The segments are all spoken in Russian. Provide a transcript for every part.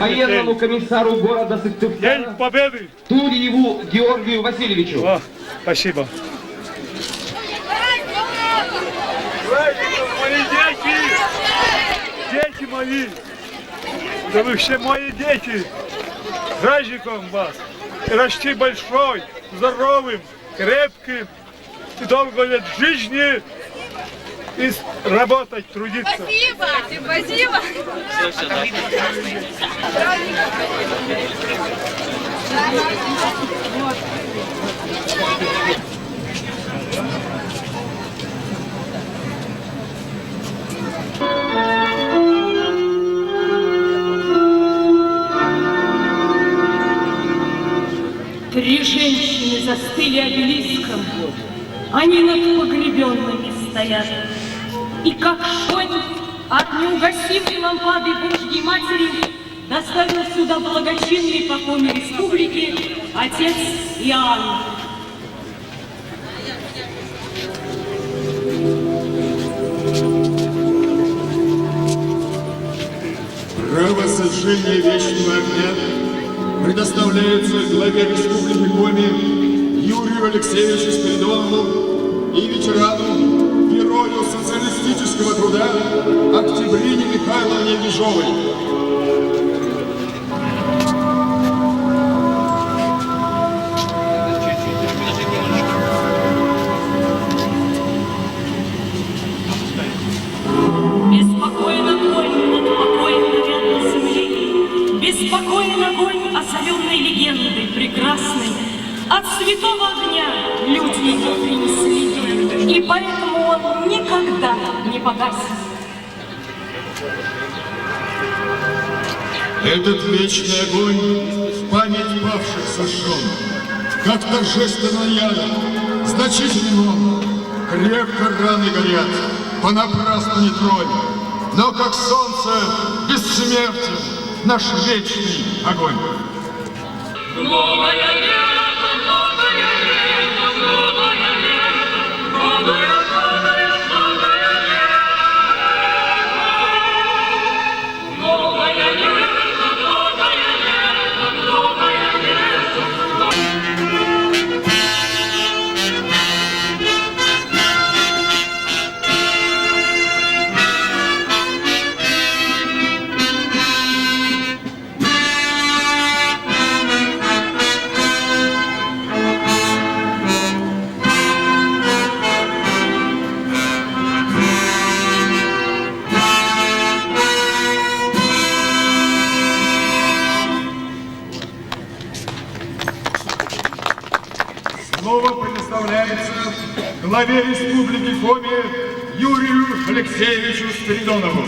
военному комиссару города День Сыктывкара Победы! Туриеву Георгию Васильевичу. О, спасибо. Мои дети! Дети мои! Да вы все мои дети! С праздником вас! И расти большой, здоровым, крепким, и долго лет жизни, и работать, трудиться. Спасибо! Спасибо! Три женщины застыли обелиском, они над погребенными стоят. И как шонь от неугасимой лампады Божьей Матери доставил сюда благочинный покойной республики отец Иоанн. Право сожжения вечного огня предоставляется главе Республики Коми Юрию Алексеевичу Спиридонову и ветерану, герою социалистического труда Октябрине Михайловне Ежовой. Беспокоен огонь над покоем наверной земли, беспокоен огонь озаренной легендой прекрасной. От святого огня люди ее принесли, и поэтому он никогда не погасит. Этот вечный огонь в память павших сожжен, как торжественный яд, значительный он, крепко раны горят, понапрасну не тронь, но как солнце бессмертен наш вечный огонь. Новое лето, новое лето, новое лето, новое, новое, новое лето. Новое лето, новое лето, новое лето. Слово предоставляется главе Республики Коми Юрию Алексеевичу Спиридонову.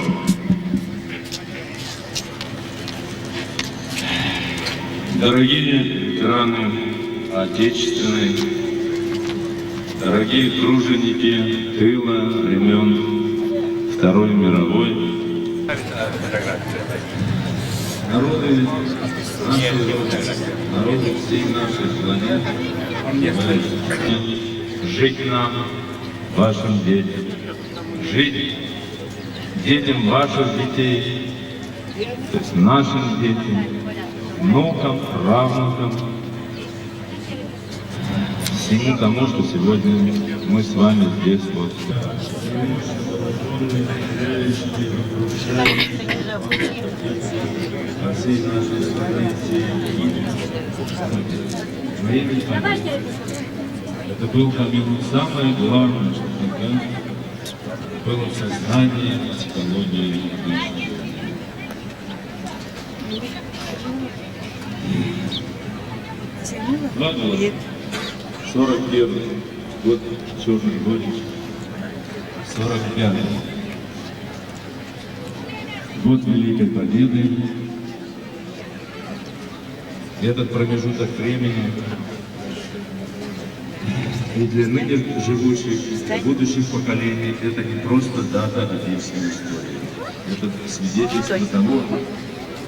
Дорогие ветераны Отечественной, дорогие труженики тыла времен Второй мировой, народы нашей Родины, народы всей нашей планеты, жить нам, вашим детям, жить детям ваших детей, то есть нашим детям, внукам, правнукам, всему тому, что сегодня мы с вами здесь вот. По всей нашей стране, времени это был, по-моему, самое главное, что тогда было в сознании, в психологии души. 2 года, 41 год, черный годик, 45 год Великой Победы. Этот промежуток времени и для ныне живущих, для будущих поколений это не просто дата отечественной истории. Это свидетельство того,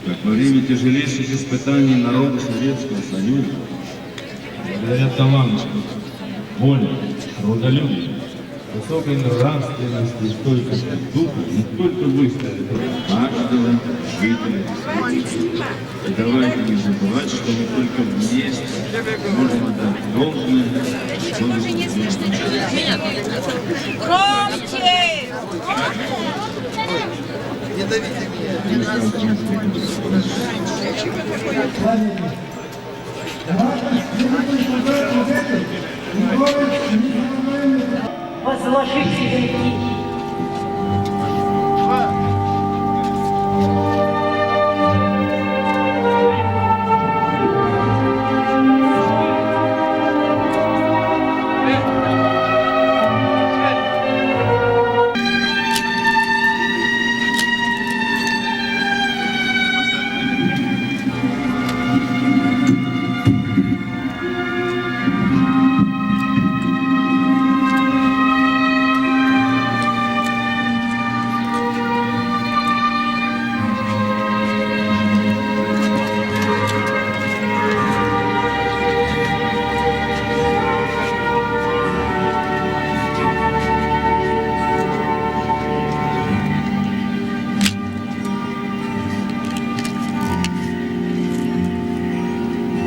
как во время тяжелейших испытаний народа Советского Союза, благодаря таланту, воле, трудолюбию, высокой нравственности и стойкости духа не только выставит каждого жителя. И давайте не забывать, что мы только вместе можем отдать должное. Громче! Не давите меня. Возложите венки.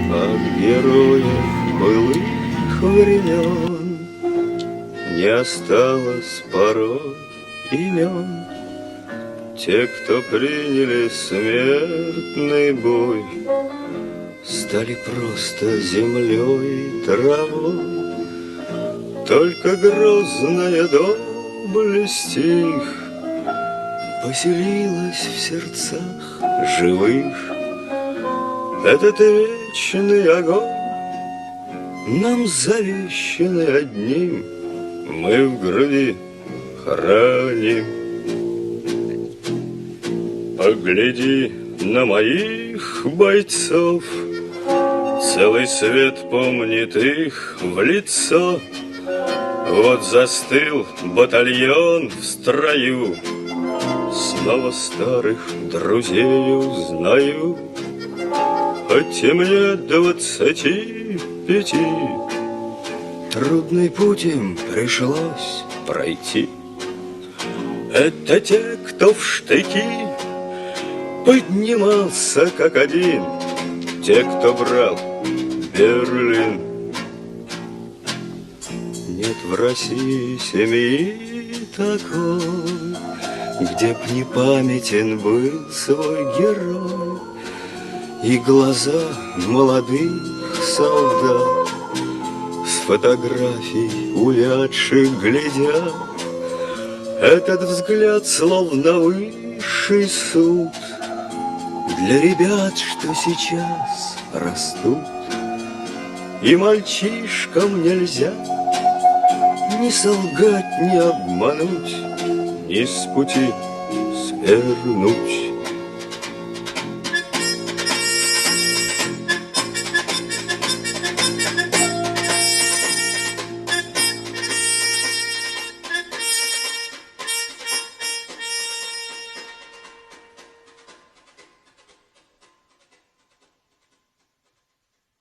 От героев былых времен не осталось порой имен. Те, кто приняли смертный бой, стали просто землей и травой. Только грозная доблесть их поселилась в сердцах живых. Этот вечный огонь нам завещанный одним, мы в груди храним. Погляди на моих бойцов, целый свет помнит их в лицо. Вот застыл батальон в строю, снова старых друзей узнаю. Хоть и мне 25, трудный путь им пришлось пройти. Это те, кто в штыки поднимался как один, те, кто брал Берлин. Нет в России семьи такой, где б не памятен был свой герой. И глаза молодых солдат с фотографий увядших глядят. Этот взгляд словно высший суд для ребят, что сейчас растут. И мальчишкам нельзя ни солгать, ни обмануть, ни с пути свернуть.